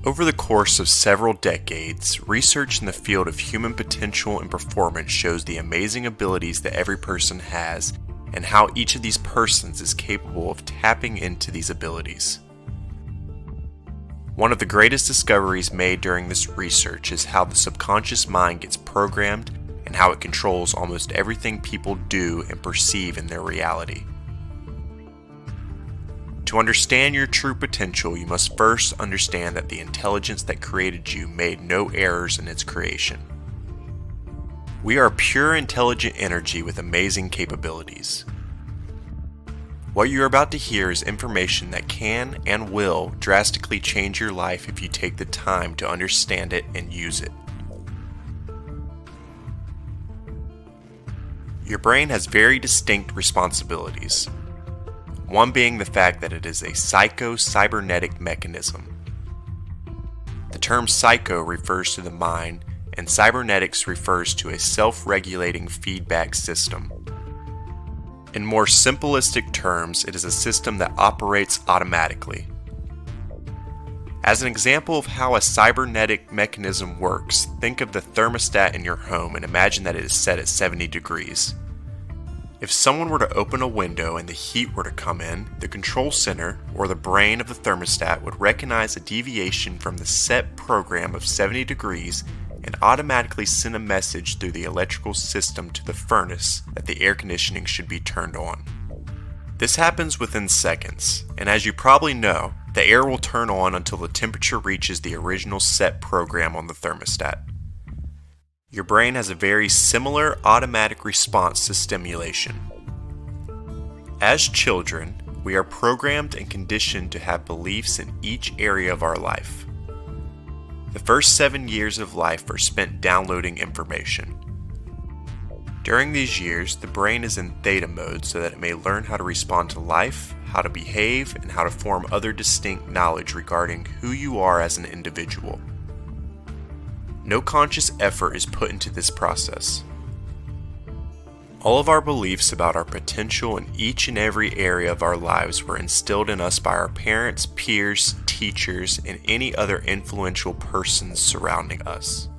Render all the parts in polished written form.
Over the course of several decades, research in the field of human potential and performance shows the amazing abilities that every person has and how each of these persons is capable of tapping into these abilities. One of the greatest discoveries made during this research is how the subconscious mind gets programmed and how it controls almost everything people do and perceive in their reality. To understand your true potential, you must first understand that the intelligence that created you made no errors in its creation. We are pure intelligent energy with amazing capabilities. What you are about to hear is information that can and will drastically change your life if you take the time to understand it and use it. Your brain has very distinct responsibilities. One being the fact that it is a psycho-cybernetic mechanism. The term psycho refers to the mind, and cybernetics refers to a self-regulating feedback system. In more simplistic terms, it is a system that operates automatically. As an example of how a cybernetic mechanism works, think of the thermostat in your home and imagine that it is set at 70 degrees. If someone were to open a window and the heat were to come in, the control center, or the brain of the thermostat, would recognize a deviation from the set program of 70 degrees and automatically send a message through the electrical system to the furnace that the air conditioning should be turned on. This happens within seconds, and as you probably know, the air will turn on until the temperature reaches the original set program on the thermostat. Your brain has a very similar automatic response to stimulation. As children, we are programmed and conditioned to have beliefs in each area of our life. The first 7 years of life are spent downloading information. During these years, the brain is in theta mode so that it may learn how to respond to life, how to behave, and how to form other distinct knowledge regarding who you are as an individual. No conscious effort is put into this process. All of our beliefs about our potential in each and every area of our lives were instilled in us by our parents, peers, teachers, and any other influential persons surrounding us.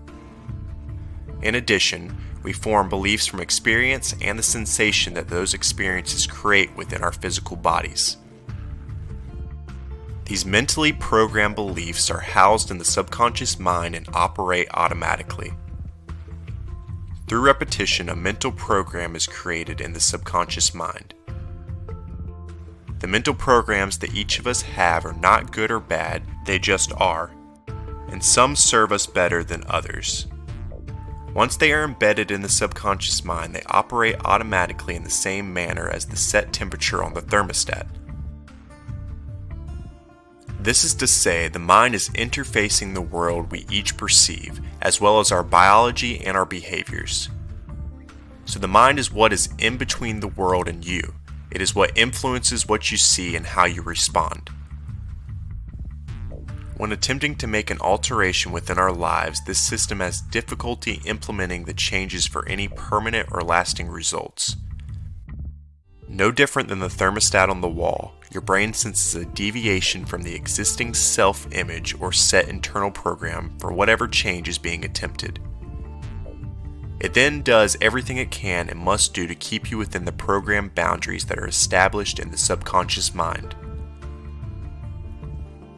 In addition, we form beliefs from experience and the sensation that those experiences create within our physical bodies. These mentally programmed beliefs are housed in the subconscious mind and operate automatically. Through repetition, a mental program is created in the subconscious mind. The mental programs that each of us have are not good or bad, they just are, and some serve us better than others. Once they are embedded in the subconscious mind, they operate automatically in the same manner as the set temperature on the thermostat. This is to say, the mind is interfacing the world we each perceive, as well as our biology and our behaviors. So the mind is what is in between the world and you. It is what influences what you see and how you respond. When attempting to make an alteration within our lives, this system has difficulty implementing the changes for any permanent or lasting results. No different than the thermostat on the wall, your brain senses a deviation from the existing self-image or set internal program for whatever change is being attempted. It then does everything it can and must do to keep you within the program boundaries that are established in the subconscious mind.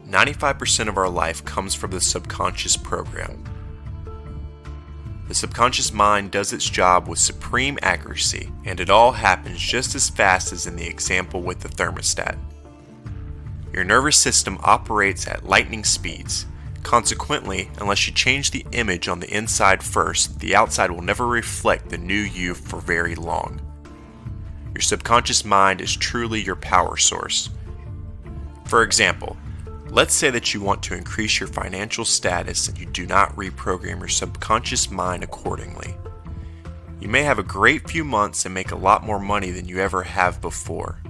95% of our life comes from the subconscious program. The subconscious mind does its job with supreme accuracy, and it all happens just as fast as in the example with the thermostat. Your nervous system operates at lightning speeds. Consequently, unless you change the image on the inside first, the outside will never reflect the new you for very long. Your subconscious mind is truly your power source. For example, let's say that you want to increase your financial status and you do not reprogram your subconscious mind accordingly. You may have a great few months and make a lot more money than you ever have before.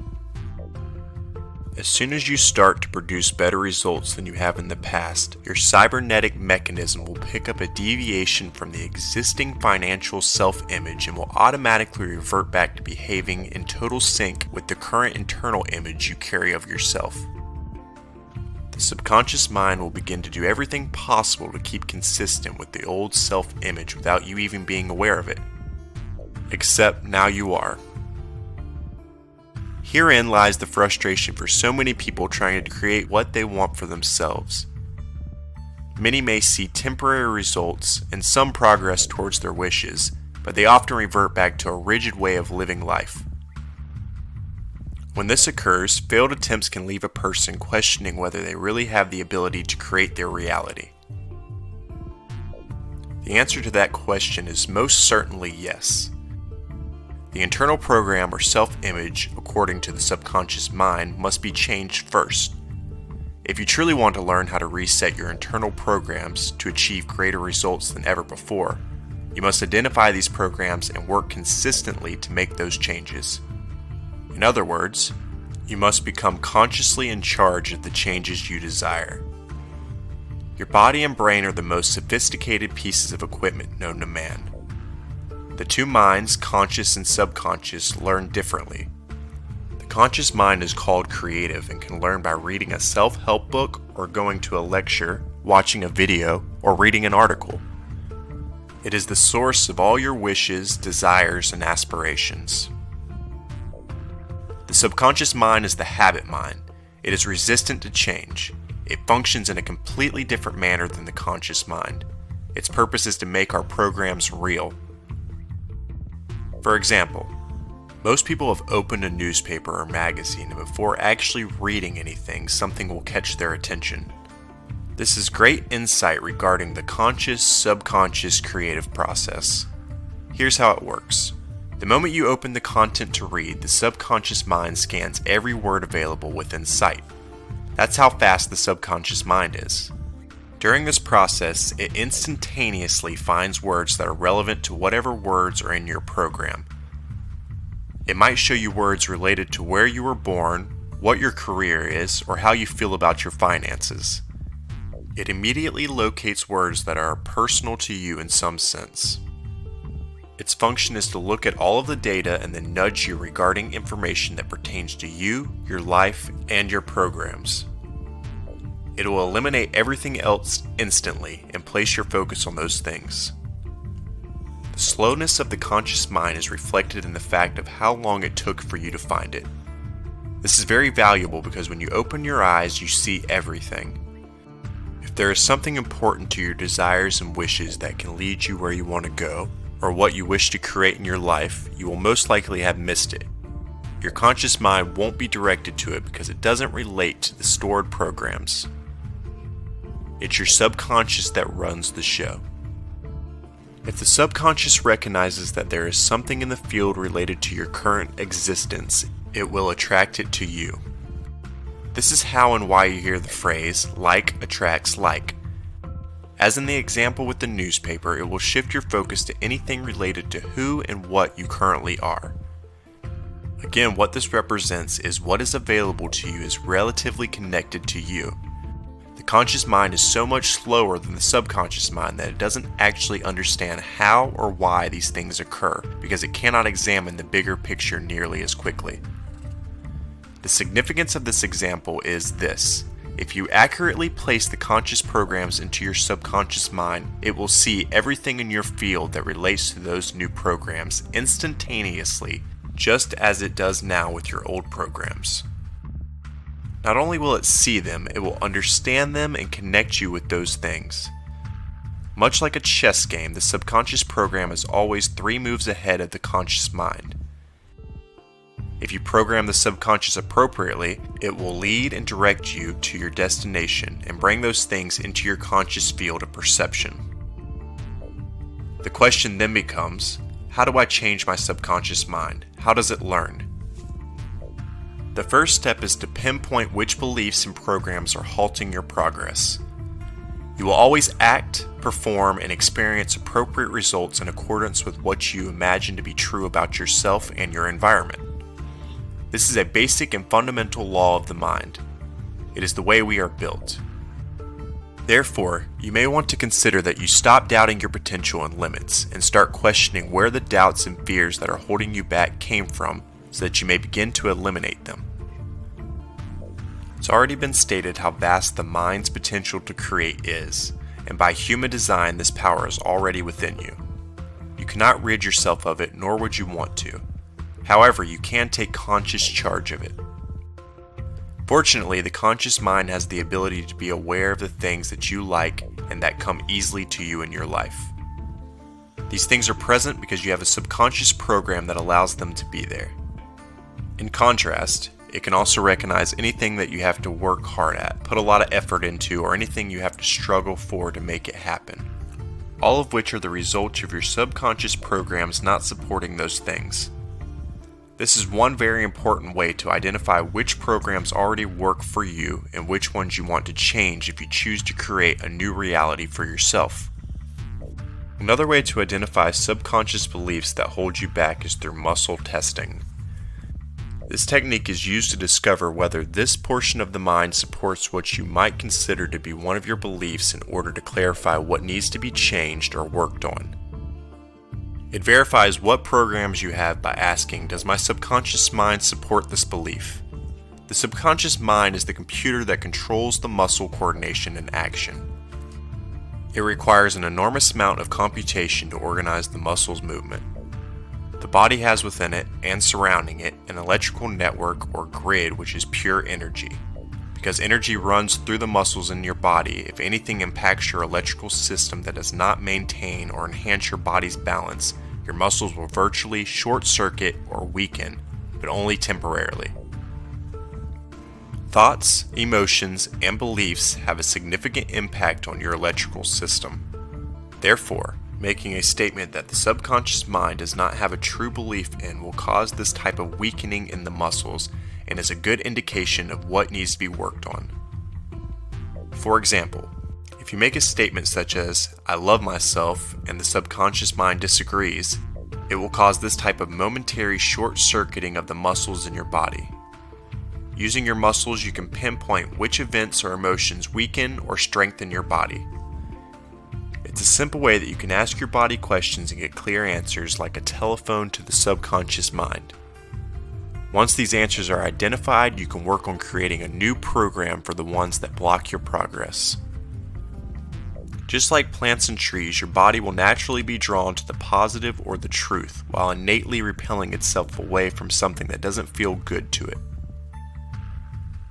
As soon as you start to produce better results than you have in the past, your cybernetic mechanism will pick up a deviation from the existing financial self-image and will automatically revert back to behaving in total sync with the current internal image you carry of yourself. The the subconscious mind will begin to do everything possible to keep consistent with the old self-image without you even being aware of it. Except now you are. Herein lies the frustration for so many people trying to create what they want for themselves. Many may see temporary results and some progress towards their wishes, but they often revert back to a rigid way of living life. When this occurs, failed attempts can leave a person questioning whether they really have the ability to create their reality. The answer to that question is most certainly yes. The internal program or self-image, according to the subconscious mind, must be changed first. If you truly want to learn how to reset your internal programs to achieve greater results than ever before, you must identify these programs and work consistently to make those changes. In other words, you must become consciously in charge of the changes you desire. Your body and brain are the most sophisticated pieces of equipment known to man. The two minds, conscious and subconscious, learn differently. The conscious mind is called creative and can learn by reading a self-help book or going to a lecture, watching a video, or reading an article. It is the source of all your wishes, desires, and aspirations. The subconscious mind is the habit mind. It is resistant to change. It functions in a completely different manner than the conscious mind. Its purpose is to make our programs real. For example, most people have opened a newspaper or magazine, and before actually reading anything, something will catch their attention. This is great insight regarding the conscious, subconscious creative process. Here's how it works. The moment you open the content to read, the subconscious mind scans every word available within sight. That's how fast the subconscious mind is. During this process, it instantaneously finds words that are relevant to whatever words are in your program. It might show you words related to where you were born, what your career is, or how you feel about your finances. It immediately locates words that are personal to you in some sense. Its function is to look at all of the data and then nudge you regarding information that pertains to you, your life, and your programs. It will eliminate everything else instantly and place your focus on those things. The slowness of the conscious mind is reflected in the fact of how long it took for you to find it. This is very valuable because when you open your eyes, you see everything. If there is something important to your desires and wishes that can lead you where you want to go, or what you wish to create in your life, you will most likely have missed it. Your conscious mind won't be directed to it because it doesn't relate to the stored programs. It's your subconscious that runs the show. If the subconscious recognizes that there is something in the field related to your current existence, it will attract it to you. This is how and why you hear the phrase, like attracts like. As in the example with the newspaper, it will shift your focus to anything related to who and what you currently are. Again, what this represents is what is available to you is relatively connected to you. The conscious mind is so much slower than the subconscious mind that it doesn't actually understand how or why these things occur because it cannot examine the bigger picture nearly as quickly. The significance of this example is this. If you accurately place the conscious programs into your subconscious mind, it will see everything in your field that relates to those new programs instantaneously, just as it does now with your old programs. Not only will it see them, it will understand them and connect you with those things. Much like a chess game, the subconscious program is always 3 moves ahead of the conscious mind. If you program the subconscious appropriately, it will lead and direct you to your destination and bring those things into your conscious field of perception. The question then becomes, how do I change my subconscious mind? How does it learn? The first step is to pinpoint which beliefs and programs are halting your progress. You will always act, perform, and experience appropriate results in accordance with what you imagine to be true about yourself and your environment. This is a basic and fundamental law of the mind. It is the way we are built. Therefore, you may want to consider that you stop doubting your potential and limits and start questioning where the doubts and fears that are holding you back came from so that you may begin to eliminate them. It's already been stated how vast the mind's potential to create is, and by human design this power is already within you. You cannot rid yourself of it, nor would you want to. However, you can take conscious charge of it. Fortunately, the conscious mind has the ability to be aware of the things that you like and that come easily to you in your life. These things are present because you have a subconscious program that allows them to be there. In contrast, it can also recognize anything that you have to work hard at, put a lot of effort into, or anything you have to struggle for to make it happen. All of which are the results of your subconscious programs not supporting those things. This is one very important way to identify which programs already work for you and which ones you want to change if you choose to create a new reality for yourself. Another way to identify subconscious beliefs that hold you back is through muscle testing. This technique is used to discover whether this portion of the mind supports what you might consider to be one of your beliefs in order to clarify what needs to be changed or worked on. It verifies what programs you have by asking, does my subconscious mind support this belief? The subconscious mind is the computer that controls the muscle coordination and action. It requires an enormous amount of computation to organize the muscle's movement. The body has within it, and surrounding it, an electrical network or grid which is pure energy. Because energy runs through the muscles in your body, if anything impacts your electrical system that does not maintain or enhance your body's balance, your muscles will virtually short-circuit or weaken, but only temporarily. Thoughts, emotions, and beliefs have a significant impact on your electrical system. Therefore, making a statement that the subconscious mind does not have a true belief in will cause this type of weakening in the muscles and is a good indication of what needs to be worked on. For example, if you make a statement such as, I love myself, and the subconscious mind disagrees, it will cause this type of momentary short-circuiting of the muscles in your body. Using your muscles, you can pinpoint which events or emotions weaken or strengthen your body. It's a simple way that you can ask your body questions and get clear answers like a telephone to the subconscious mind. Once these answers are identified, you can work on creating a new program for the ones that block your progress. Just like plants and trees, your body will naturally be drawn to the positive or the truth, while innately repelling itself away from something that doesn't feel good to it.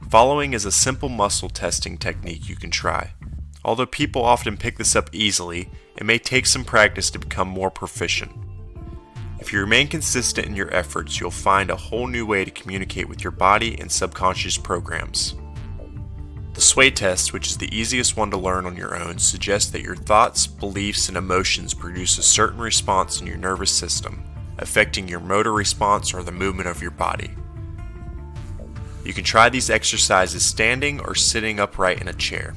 Following is a simple muscle testing technique you can try. Although people often pick this up easily, it may take some practice to become more proficient. If you remain consistent in your efforts, you'll find a whole new way to communicate with your body and subconscious programs. The sway test, which is the easiest one to learn on your own, suggests that your thoughts, beliefs, and emotions produce a certain response in your nervous system, affecting your motor response or the movement of your body. You can try these exercises standing or sitting upright in a chair.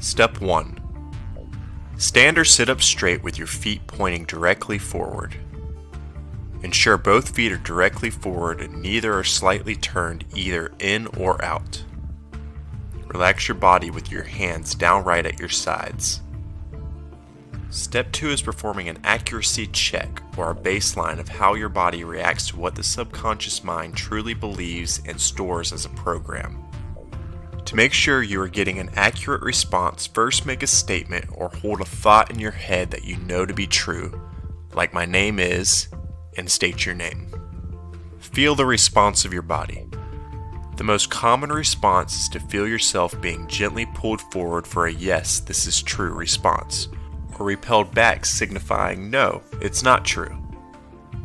Step 1. Stand or sit up straight with your feet pointing directly forward. Ensure both feet are directly forward and neither are slightly turned either in or out. Relax your body with your hands downright at your sides. Step 2 is performing an accuracy check, or a baseline of how your body reacts to what the subconscious mind truly believes and stores as a program. To make sure you are getting an accurate response, first make a statement or hold a thought in your head that you know to be true, like my name is, and state your name. Feel the response of your body. The most common response is to feel yourself being gently pulled forward for a yes, this is true response, or repelled back signifying no, it's not true.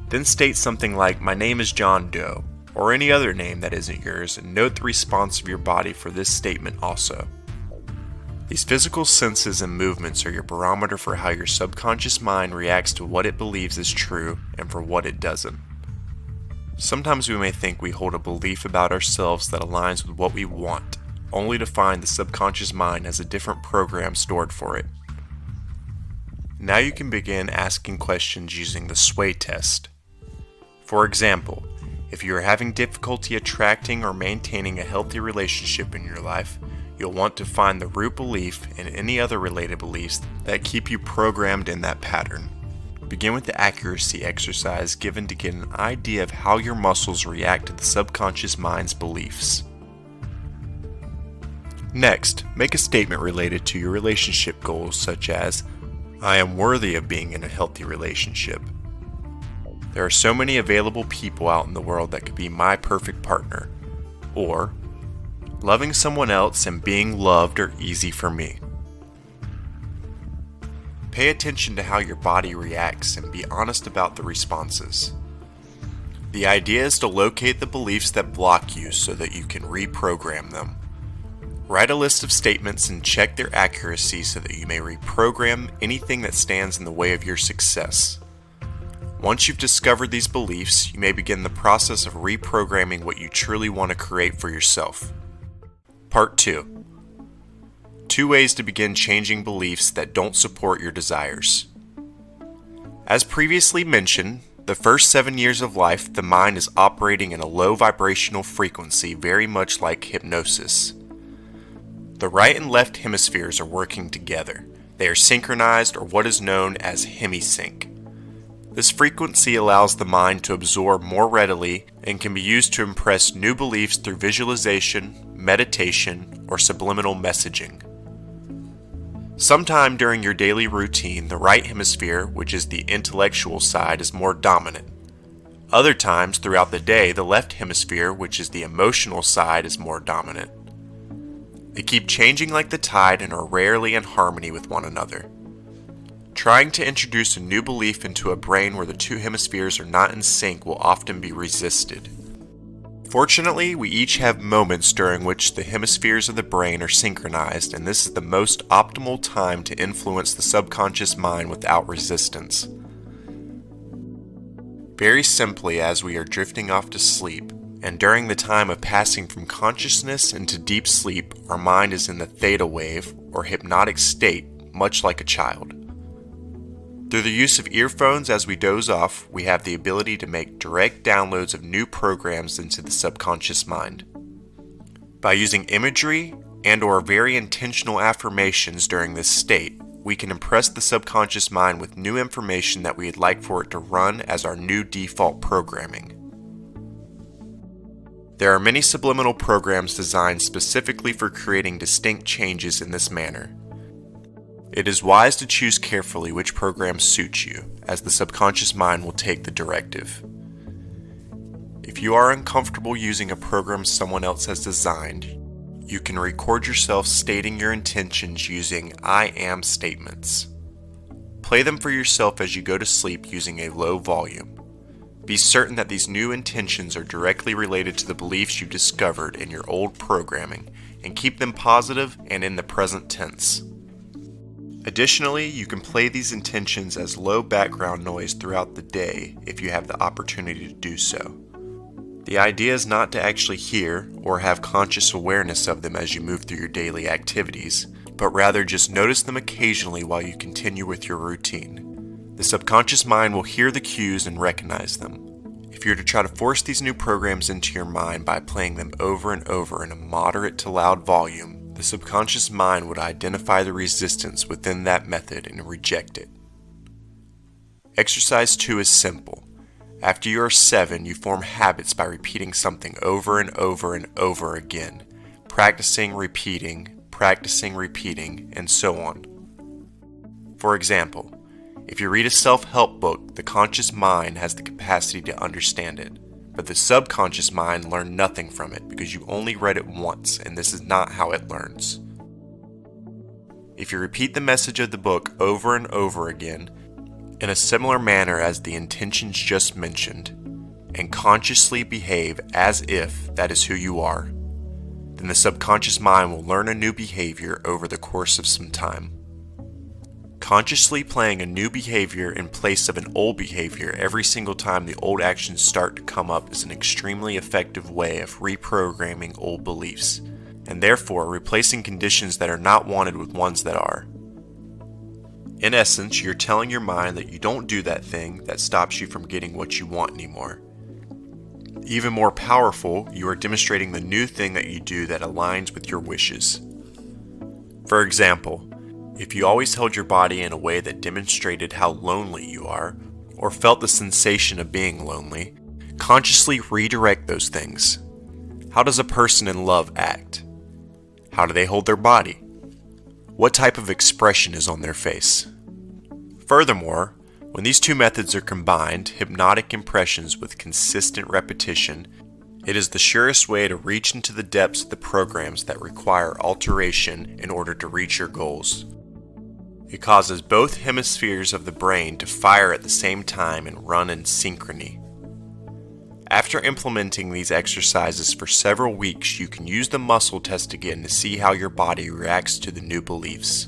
Then state something like, my name is John Doe, or any other name that isn't yours, and note the response of your body for this statement also. These physical senses and movements are your barometer for how your subconscious mind reacts to what it believes is true and for what it doesn't. Sometimes we may think we hold a belief about ourselves that aligns with what we want, only to find the subconscious mind has a different program stored for it. Now you can begin asking questions using the sway test. For example, if you are having difficulty attracting or maintaining a healthy relationship in your life, you'll want to find the root belief and any other related beliefs that keep you programmed in that pattern. Begin with the accuracy exercise given to get an idea of how your muscles react to the subconscious mind's beliefs. Next, make a statement related to your relationship goals such as, I am worthy of being in a healthy relationship. There are so many available people out in the world that could be my perfect partner. Or, loving someone else and being loved are easy for me. Pay attention to how your body reacts and be honest about the responses. The idea is to locate the beliefs that block you so that you can reprogram them. Write a list of statements and check their accuracy so that you may reprogram anything that stands in the way of your success. Once you've discovered these beliefs, you may begin the process of reprogramming what you truly want to create for yourself. Part 2. 2 ways to begin changing beliefs that don't support your desires. As previously mentioned, the first 7 years of life, the mind is operating in a low vibrational frequency, very much like hypnosis. The right and left hemispheres are working together. They are synchronized, or what is known as hemisync. This frequency allows the mind to absorb more readily and can be used to impress new beliefs through visualization, meditation, or subliminal messaging. Sometime during your daily routine, the right hemisphere, which is the intellectual side, is more dominant. Other times throughout the day, the left hemisphere, which is the emotional side, is more dominant. They keep changing like the tide and are rarely in harmony with one another. Trying to introduce a new belief into a brain where the 2 hemispheres are not in sync will often be resisted. Fortunately, we each have moments during which the hemispheres of the brain are synchronized, and this is the most optimal time to influence the subconscious mind without resistance. Very simply, as we are drifting off to sleep, and during the time of passing from consciousness into deep sleep, our mind is in the theta wave, or hypnotic state, much like a child. Through the use of earphones as we doze off, we have the ability to make direct downloads of new programs into the subconscious mind. By using imagery and/or very intentional affirmations during this state, we can impress the subconscious mind with new information that we'd like for it to run as our new default programming. There are many subliminal programs designed specifically for creating distinct changes in this manner. It is wise to choose carefully which program suits you, as the subconscious mind will take the directive. If you are uncomfortable using a program someone else has designed, you can record yourself stating your intentions using I am statements. Play them for yourself as you go to sleep using a low volume. Be certain that these new intentions are directly related to the beliefs you discovered in your old programming, and keep them positive and in the present tense. Additionally, you can play these intentions as low background noise throughout the day if you have the opportunity to do so. The idea is not to actually hear or have conscious awareness of them as you move through your daily activities, but rather just notice them occasionally while you continue with your routine. The subconscious mind will hear the cues and recognize them. If you were to try to force these new programs into your mind by playing them over and over in a moderate to loud volume, the subconscious mind would identify the resistance within that method and reject it. Exercise 2 is simple. After you are 7, you form habits by repeating something over and over and over again, practicing, repeating, and so on. For example, if you read a self-help book, the conscious mind has the capacity to understand it. But the subconscious mind learned nothing from it because you only read it once, and this is not how it learns. If you repeat the message of the book over and over again, in a similar manner as the intentions just mentioned, and consciously behave as if that is who you are, then the subconscious mind will learn a new behavior over the course of some time. Consciously playing a new behavior in place of an old behavior every single time the old actions start to come up is an extremely effective way of reprogramming old beliefs, and therefore replacing conditions that are not wanted with ones that are. In essence, you're telling your mind that you don't do that thing that stops you from getting what you want anymore. Even more powerful, you are demonstrating the new thing that you do that aligns with your wishes. For example, if you always held your body in a way that demonstrated how lonely you are, or felt the sensation of being lonely, consciously redirect those things. How does a person in love act? How do they hold their body? What type of expression is on their face? Furthermore, when these two methods are combined, hypnotic impressions with consistent repetition, it is the surest way to reach into the depths of the programs that require alteration in order to reach your goals. It causes both hemispheres of the brain to fire at the same time and run in synchrony. After implementing these exercises for several weeks, you can use the muscle test again to see how your body reacts to the new beliefs.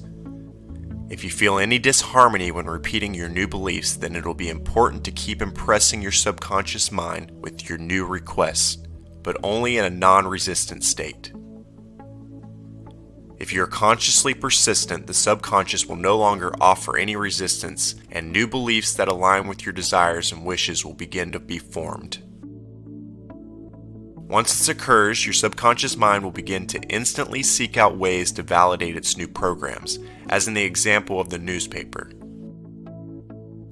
If you feel any disharmony when repeating your new beliefs, then it will be important to keep impressing your subconscious mind with your new requests, but only in a non-resistant state. If you are consciously persistent, the subconscious will no longer offer any resistance, and new beliefs that align with your desires and wishes will begin to be formed. Once this occurs, your subconscious mind will begin to instantly seek out ways to validate its new programs, as in the example of the newspaper.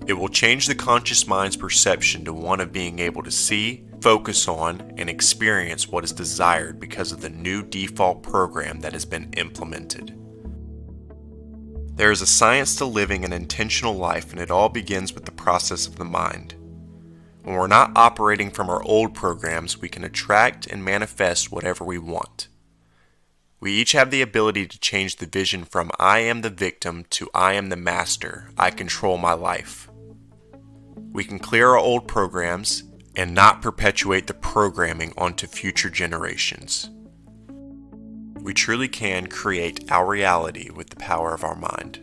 It will change the conscious mind's perception to one of being able to see, focus on, and experience what is desired because of the new default program that has been implemented. There is a science to living an intentional life, and it all begins with the process of the mind. When we're not operating from our old programs, we can attract and manifest whatever we want. We each have the ability to change the vision from I am the victim to I am the master, I control my life. We can clear our old programs and not perpetuate the programming onto future generations. We truly can create our reality with the power of our mind.